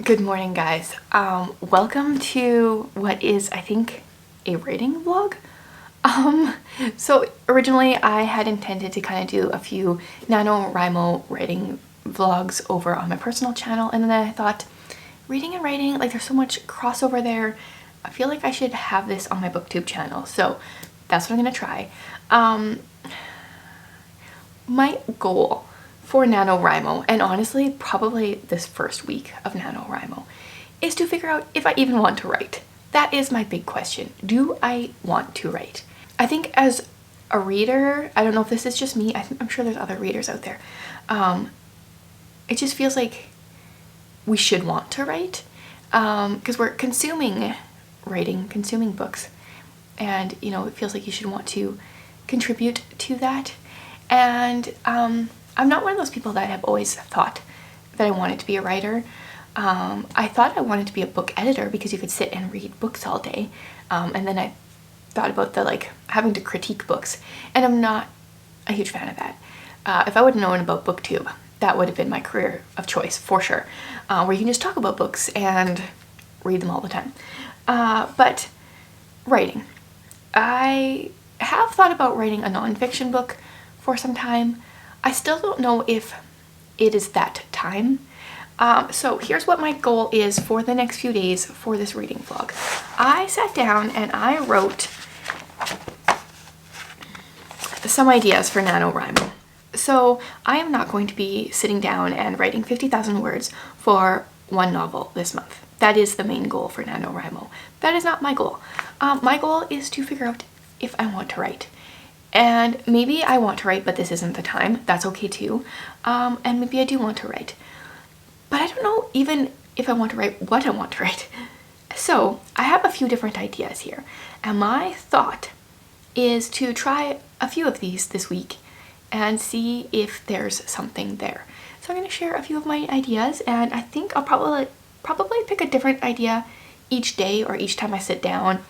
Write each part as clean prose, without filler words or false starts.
Good morning, guys. Welcome to what is, I think, a writing vlog. So originally I had intended to kind of do a few NaNoWriMo writing vlogs over on my personal channel, and then I thought, reading and writing, like, there's so much crossover there. I feel like I should have this on my booktube channel, so that's what I'm gonna try. My goal for NaNoWriMo, and honestly probably this first week of NaNoWriMo, is to figure out if I even want to write. That is my big question. Do I want to write? I think as a reader, I don't know if this is just me, I'm sure there's other readers out there, it just feels like we should want to write, because we're consuming writing, consuming books, and you know, it feels like you should want to contribute to that. And I'm not one of those people that have always thought that I wanted to be a writer. I thought I wanted to be a book editor because you could sit and read books all day, and then I thought about the having to critique books, and I'm not a huge fan of that. If I would have known about booktube, that would have been my career of choice for sure, where you can just talk about books and read them all the time. But writing, I have thought about writing a nonfiction book for some time. I still don't know if it is that time. So here's what my goal is for the next few days for this reading vlog. I sat down and I wrote some ideas for NaNoWriMo. So I am not going to be sitting down and writing 50,000 words for one novel this month. That is the main goal for NaNoWriMo. That is not my goal. My goal is to figure out if I want to write. And maybe I want to write, but this isn't the time. That's okay too. And maybe I do want to write. But I don't know even if I want to write what I want to write. So I have a few different ideas here. And my thought is to try a few of these this week and see if there's something there. So I'm going to share a few of my ideas, and I think I'll probably pick a different idea each day or each time I sit down.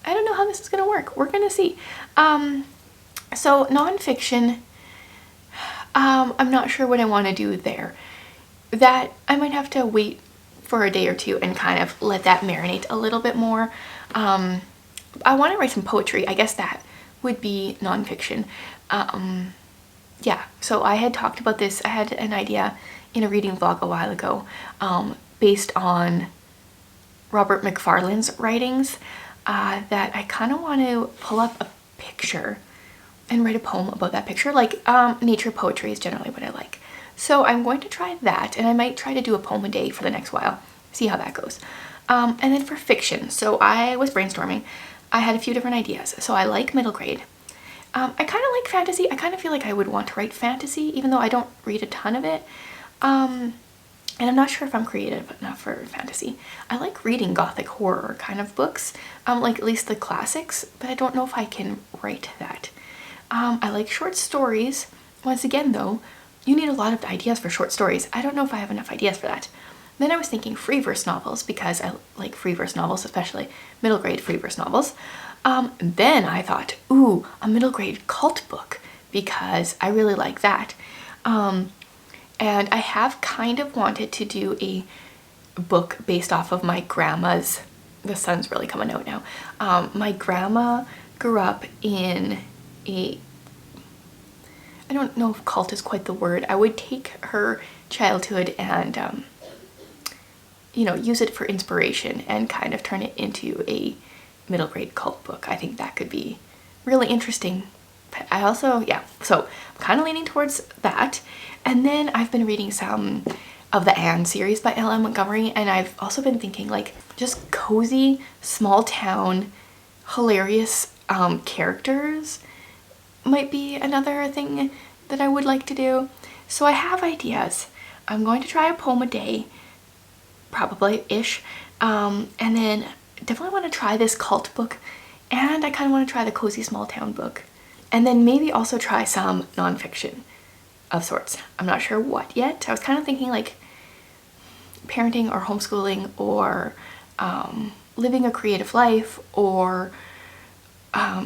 I don't know how this is going to work. We're going to see. So nonfiction, I'm not sure what I want to do there. That I might have to wait for a day or two and kind of let that marinate a little bit more. I want to write some poetry. I guess that would be nonfiction. Yeah, so I had talked about this. I had an idea in a reading vlog a while ago, based on Robert McFarlane's writings, that I kind of want to pull up a picture and write a poem about that picture. Like, nature poetry is generally what I like. So I'm going to try that, and I might try to do a poem a day for the next while, see how that goes. And then for fiction, so I was brainstorming. I had a few different ideas. So I like middle grade. I kind of like fantasy. I kind of feel like I would want to write fantasy, even though I don't read a ton of it. And I'm not sure if I'm creative enough for fantasy. I like reading gothic horror kind of books, like at least the classics, but I don't know if I can write that. I like short stories. Once again though, you need a lot of ideas for short stories. I don't know if I have enough ideas for that. Then I was thinking free verse novels, because I like free verse novels, especially middle grade free verse novels. Then I thought, ooh, a middle grade cult book, because I really like that. And I have kind of wanted to do a book based off of my grandma's, the sun's really coming out now. My grandma grew up in I don't know if cult is quite the word. I would take her childhood and, you know, use it for inspiration and kind of turn it into a middle grade cult book. I think that could be really interesting. But I also, yeah, so I'm kind of leaning towards that. And then I've been reading some of the Anne series by L.M. Montgomery, and I've also been thinking like just cozy, small town, hilarious characters might be another thing that I would like to do. So I have ideas. I'm going to try a poem a day, probably-ish, and then definitely want to try this cult book, and I kind of want to try the cozy small town book, and then maybe also try some nonfiction of sorts. I'm not sure what yet. I was kind of thinking like parenting or homeschooling, or living a creative life, or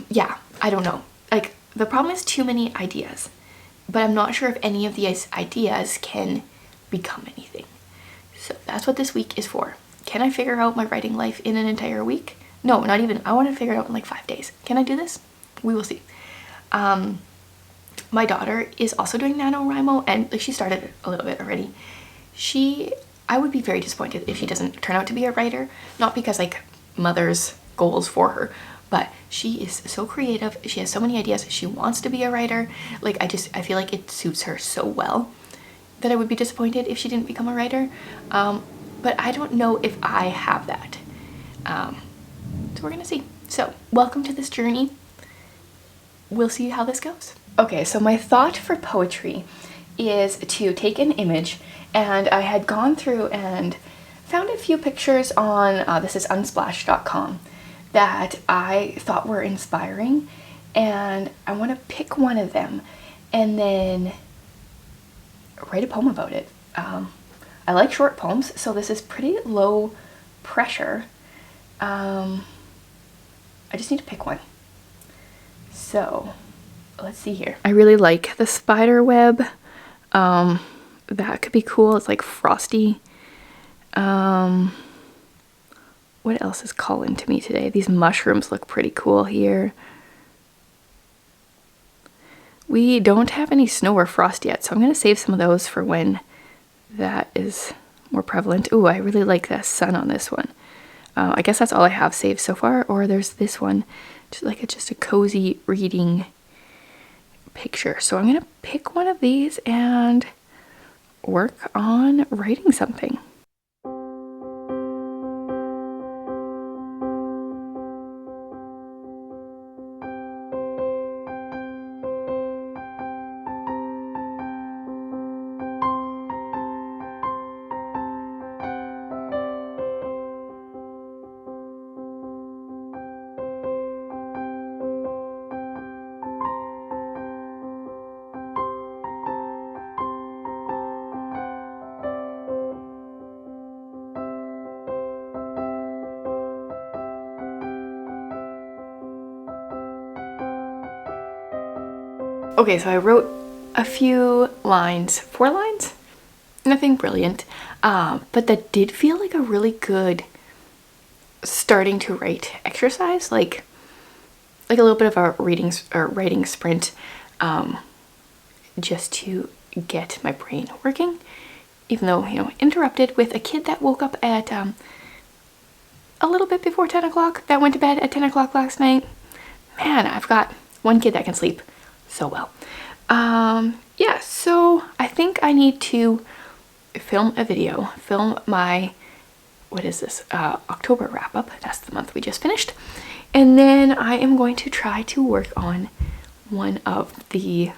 yeah, I don't know. Like, the problem is too many ideas, but I'm not sure if any of these ideas can become anything. So that's what this week is for. Can I figure out my writing life in an entire week? No, not even. I want to figure it out in like 5 days. Can I do this? We will see. My daughter is also doing NaNoWriMo, and like, she started a little bit already. I would be very disappointed if she doesn't turn out to be a writer, not because like mother's goals for her, but she is so creative. She has so many ideas. She wants to be a writer. Like, I feel like it suits her so well that I would be disappointed if she didn't become a writer. But I don't know if I have that. So we're gonna see. So welcome to this journey. We'll see how this goes. Okay, so my thought for poetry is to take an image, and I had gone through and found a few pictures on, this is unsplash.com, that I thought were inspiring, and I want to pick one of them and then write a poem about it. I like short poems, so this is pretty low pressure. I just need to pick one. So let's see here. I really like the spider web. That could be cool. It's like frosty. What else is calling to me today? These mushrooms look pretty cool here. We don't have any snow or frost yet, so I'm going to save some of those for when that is more prevalent. Ooh, I really like the sun on this one. I guess that's all I have saved so far. Or there's this one, just a cozy reading picture. So I'm going to pick one of these and work on writing something. Okay, so I wrote a few lines, 4 lines, nothing brilliant, but that did feel like a really good starting to write exercise, like a little bit of a writing sprint, just to get my brain working, even though, you know, interrupted with a kid that woke up at a little bit before 10 o'clock, that went to bed at 10 o'clock last night. Man, I've got one kid that can sleep so well. Yeah, so I think I need to film a video, film my, what is this, October wrap up. That's the month we just finished. And then I am going to try to work on one of the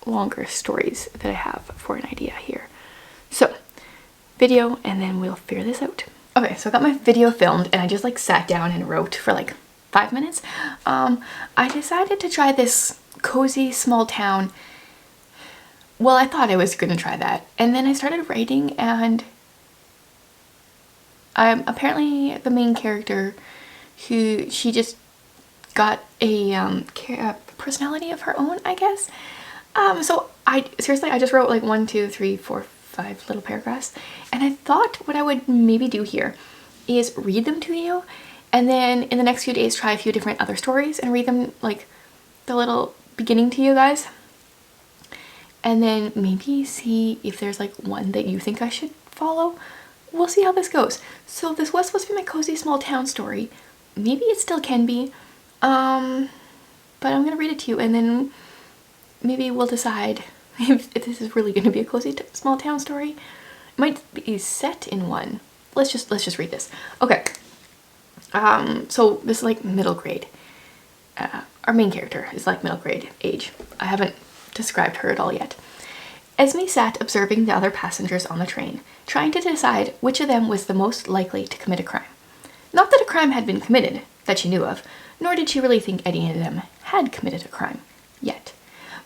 longer stories that I have for an idea here. So video, and then we'll figure this out. Okay, so I got my video filmed, and I just like sat down and wrote for like 5 minutes. I decided to try this cozy small town. Well, I thought I was gonna try that, and then I started writing, and apparently the main character, she just got a personality of her own, I guess. So I just wrote like 1, 2, 3, 4, 5 little paragraphs, and I thought what I would maybe do here is read them to you, and then in the next few days try a few different other stories and read them, like the little beginning to you guys, and then maybe see if there's like one that you think I should follow. We'll see how this goes. So this was supposed to be my cozy small town story. Maybe it still can be, but I'm gonna read it to you, and then maybe we'll decide if this is really gonna be a cozy small town story. It might be set in one. Let's just read this. Okay. So this is like middle grade. Our main character is like middle grade age. I haven't described her at all yet. Esme sat observing the other passengers on the train, trying to decide which of them was the most likely to commit a crime. Not that a crime had been committed, that she knew of, nor did she really think any of them had committed a crime, yet.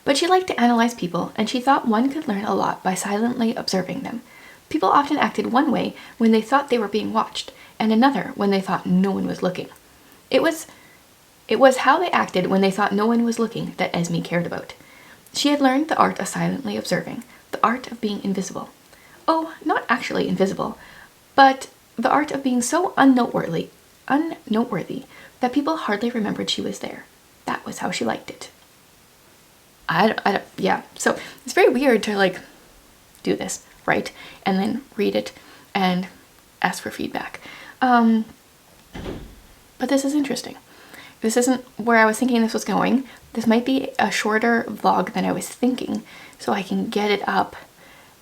But she liked to analyze people, and she thought one could learn a lot by silently observing them. People often acted one way when they thought they were being watched, and another when they thought no one was looking. It was how they acted when they thought no one was looking that Esme cared about. She had learned the art of silently observing, the art of being invisible. oh, not actually invisible, but the art of being so unnoteworthy that people hardly remembered she was there. That was how she liked it. Yeah, so it's very weird to like do this, write, and then read it and ask for feedback. But this is interesting. This isn't where I was thinking this was going. This might be a shorter vlog than I was thinking, so I can get it up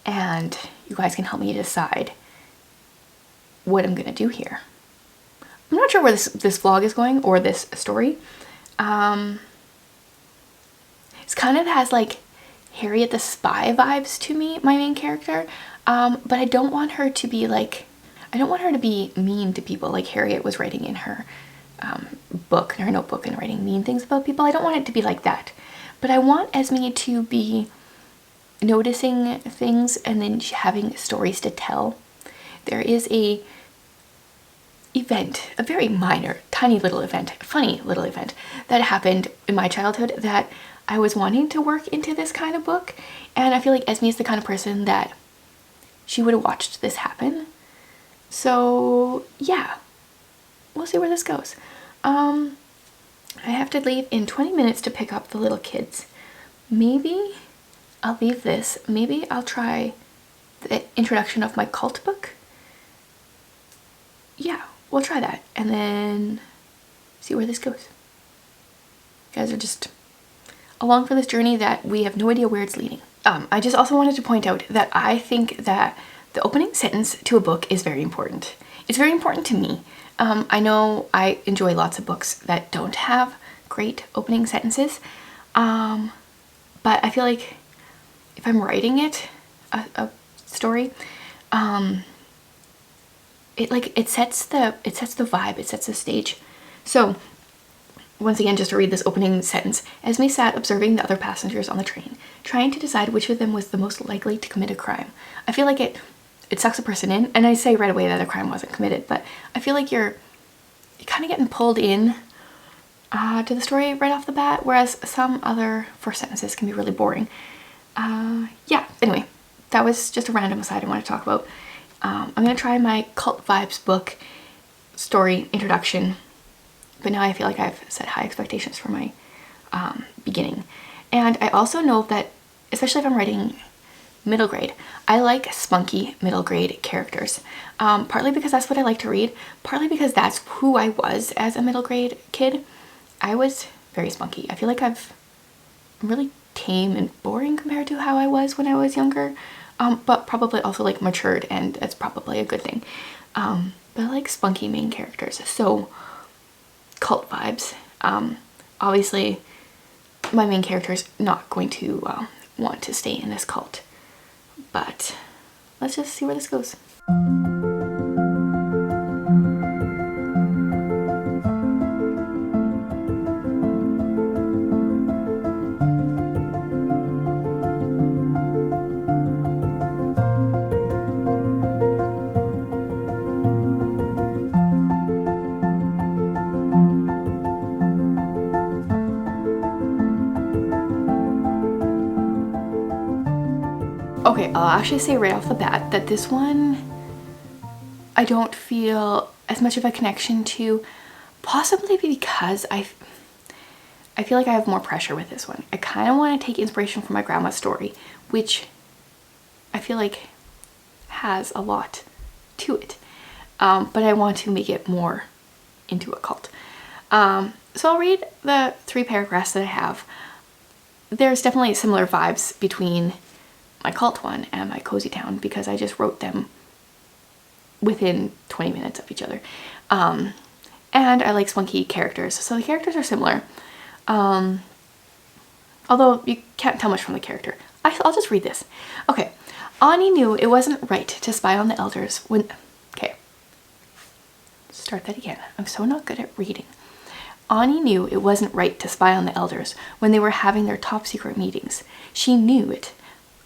and you guys can help me decide what I'm gonna do here. I'm not sure where this vlog is going, or this story. It kind of has like Harriet the Spy vibes to me, my main character, but I don't want her to be like, I don't want her to be mean to people like Harriet was writing in her book, her notebook, and writing mean things about people. I don't want it to be like that, but I want Esme to be noticing things and then having stories to tell. There is a event, a very minor, tiny little event, funny little event that happened in my childhood that I was wanting to work into this kind of book, and I feel like Esme is the kind of person that she would have watched this happen. So yeah, we'll see where this goes. I have to leave in 20 minutes to pick up the little kids. Maybe I'll leave this. Maybe I'll try the introduction of my cult book. Yeah, we'll try that and then see where this goes. You guys are just along for this journey that we have no idea where it's leading. I just also wanted to point out that I think that the opening sentence to a book is very important. It's very important to me. I know I enjoy lots of books that don't have great opening sentences, but I feel like if I'm writing it, a story, it sets the vibe, it sets the stage. So once again, just to read this opening sentence, Esme sat observing the other passengers on the train, trying to decide which of them was the most likely to commit a crime. I feel like it sucks a person in, and I say right away that a crime wasn't committed, but I feel like you're kind of getting pulled in to the story right off the bat, whereas some other first sentences can be really boring. Yeah, anyway, that was just a random aside I want to talk about. I'm going to try my Cult Vibes book story introduction, but now I feel like I've set high expectations for my beginning. And I also know that, especially if I'm writing middle grade, I like spunky middle grade characters. Partly because that's what I like to read, partly because that's who I was as a middle grade kid. I was very spunky. I feel like I'm really tame and boring compared to how I was when I was younger, but probably also like matured, and that's probably a good thing. But I like spunky main characters, so cult vibes. Obviously my main character is not going to want to stay in this cult, but let's just see where this goes. Okay, I'll actually say right off the bat that this one I don't feel as much of a connection to, possibly because I feel like I have more pressure with this one. I kind of want to take inspiration from my grandma's story, which I feel like has a lot to it, but I want to make it more into a cult. So I'll read the 3 paragraphs that I have. There's definitely similar vibes between my cult one and my cozy town because I just wrote them within 20 minutes of each other. And I like spunky characters, so the characters are similar. Although you can't tell much from the character. I'll just read this. Okay. Ani knew it wasn't right to spy on the elders when... Okay. Start that again. I'm so not good at reading. Ani knew it wasn't right to spy on the elders when they were having their top secret meetings. She knew it.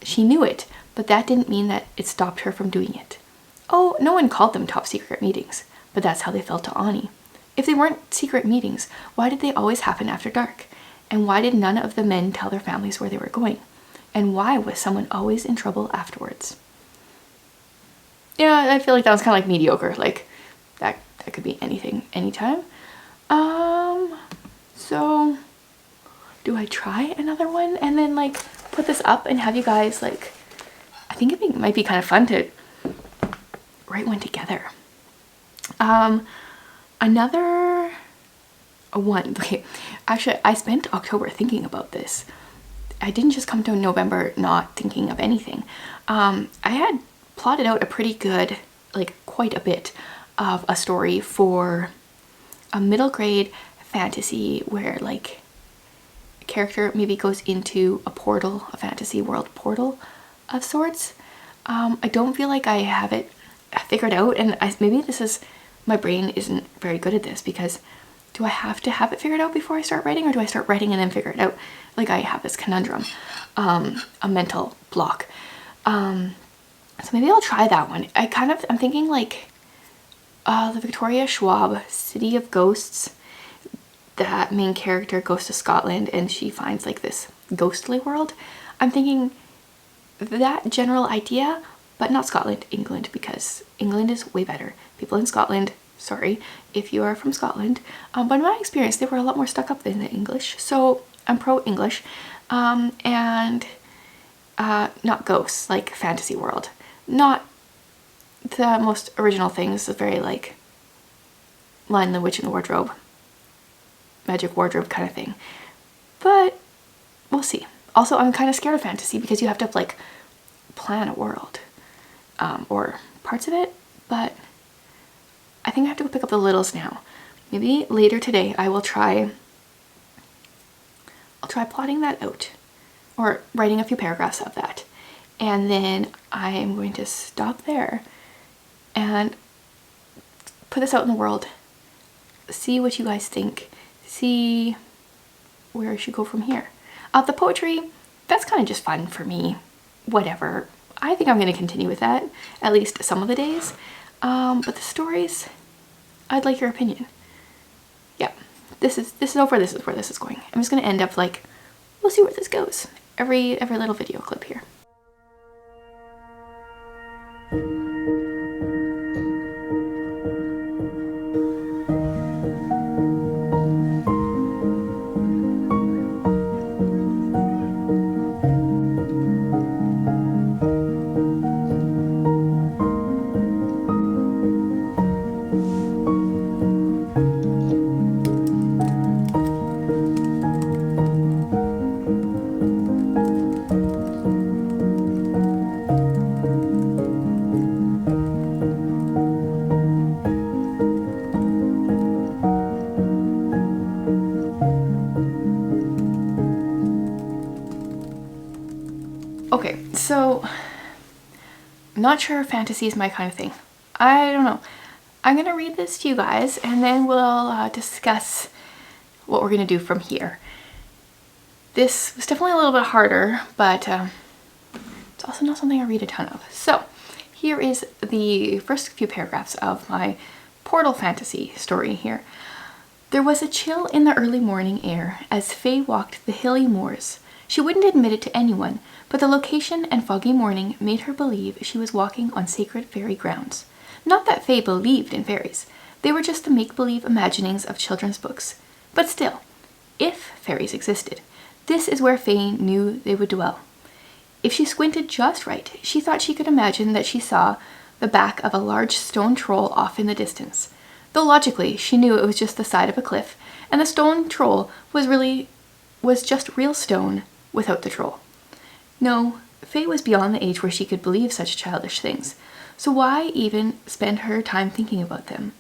She knew it, but that didn't mean that it stopped her from doing it. Oh, no one called them top secret meetings, but that's how they felt to Ani. If they weren't secret meetings, why did they always happen after dark? And why did none of the men tell their families where they were going? And why was someone always in trouble afterwards? yeah, I feel like that was kind of like mediocre. Like that could be anything, anytime. So do I try another one and then like put this up and have you guys like, I think it might be kind of fun to write one together. Another one, okay, actually I spent October thinking about this. I didn't just come to November not thinking of anything. I had plotted out a pretty good, like quite a bit of a story for a middle grade fantasy where like a character maybe goes into a portal, a fantasy world portal of sorts. I don't feel like I have it figured out, and maybe this is, my brain isn't very good at this, because do I have to have it figured out before I start writing, or do I start writing and then figure it out? Like I have this conundrum, a mental block. So maybe I'll try that one. I'm thinking like the Victoria Schwab City of Ghosts. That main character goes to Scotland and she finds like this ghostly world. I'm thinking that general idea, but not Scotland, England, because England is way better. People in Scotland, sorry if you are from Scotland, but in my experience they were a lot more stuck up than the English, so I'm pro English. And not ghosts, like fantasy world, not the most original things, the very like Lion, the Witch, and the Wardrobe, Magic Wardrobe kind of thing, but we'll see. Also, I'm kind of scared of fantasy because you have to like plan a world, or parts of it, but I think I have to go pick up the littles now. Maybe later today I'll try plotting that out, or writing a few paragraphs of that, and then I am going to stop there and put this out in the world, see what you guys think, see where I should go from here. The poetry, that's kind of just fun for me, whatever. I think I'm going to continue with that at least some of the days, but the stories, I'd like your opinion. Yeah, this is where this is going. I'm just going to end up like, we'll see where this goes, every little video clip here. Okay, so I'm not sure if fantasy is my kind of thing. I don't know. I'm gonna read this to you guys and then we'll discuss what we're gonna do from here. This was definitely a little bit harder, but it's also not something I read a ton of. So here is the first few paragraphs of my portal fantasy story here. There was a chill in the early morning air as Faye walked the hilly moors. She wouldn't admit it to anyone, but the location and foggy morning made her believe she was walking on sacred fairy grounds. Not that Faye believed in fairies. They were just the make-believe imaginings of children's books. But still, if fairies existed, this is where Faye knew they would dwell. If she squinted just right, she thought she could imagine that she saw the back of a large stone troll off in the distance. Though logically, she knew it was just the side of a cliff, and the stone troll was just real stone without the troll. No, Faye was beyond the age where she could believe such childish things, so why even spend her time thinking about them?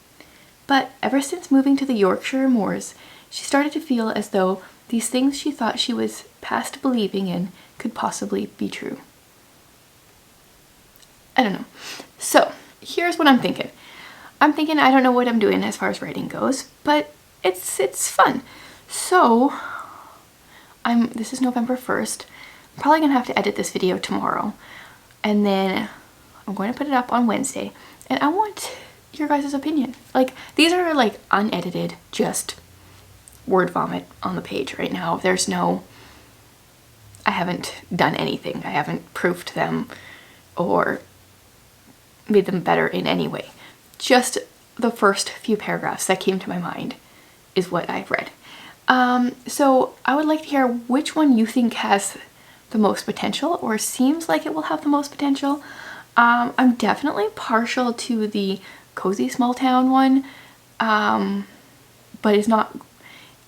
But ever since moving to the Yorkshire moors, she started to feel as though these things she thought she was past believing in could possibly be true. I don't know. So, here's what I'm thinking. I don't know what I'm doing as far as writing goes, but it's fun. So, this is November 1st. I'm probably gonna have to edit this video tomorrow, and then I'm going to put it up on Wednesday, and I want your guys' opinion. Like, these are like unedited, just word vomit on the page right now. I haven't done anything. I haven't proofed them or made them better in any way. Just the first few paragraphs that came to my mind is what I've read. So I would like to hear which one you think has the most potential or seems like it will have the most potential. I'm definitely partial to the cozy small town one, but it's not,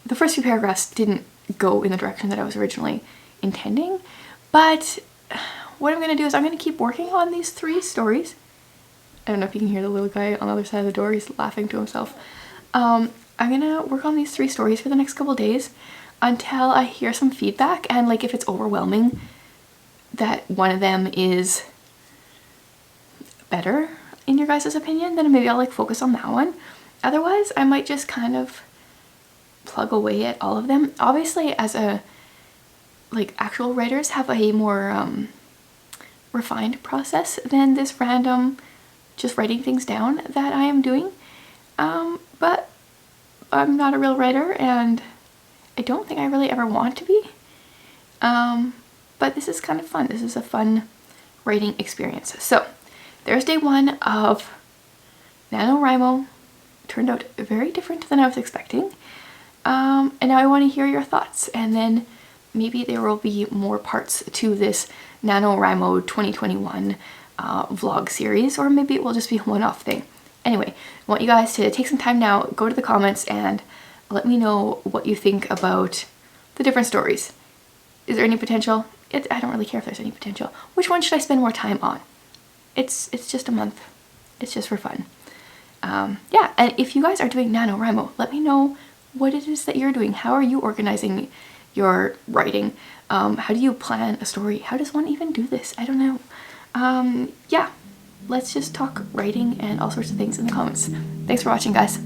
the first few paragraphs didn't go in the direction that I was originally intending. But what I'm going to do is I'm going to keep working on these 3 stories. I don't know if you can hear the little guy on the other side of the door, he's laughing to himself. I'm going to work on these 3 stories for the next couple days until I hear some feedback, and like if it's overwhelming that one of them is better in your guys' opinion, then maybe I'll like focus on that one. Otherwise, I might just kind of plug away at all of them. Obviously, as a like actual writers have a more refined process than this random just writing things down that I am doing. But I'm not a real writer, and I don't think I really ever want to be. But this is kind of fun. This is a fun writing experience. So there's day 1 of NaNoWriMo. Turned out very different than I was expecting. And now I want to hear your thoughts, and then maybe there will be more parts to this NaNoWriMo 2021 vlog series, or maybe it will just be a one-off thing. Anyway, I want you guys to take some time now, go to the comments, and let me know what you think about the different stories. Is there any potential? I don't really care if there's any potential. Which one should I spend more time on? It's just a month. It's just for fun. Yeah, and if you guys are doing NaNoWriMo, let me know what it is that you're doing. How are you organizing your writing? How do you plan a story? How does one even do this? I don't know. Yeah, let's just talk writing and all sorts of things in the comments. Thanks for watching, guys.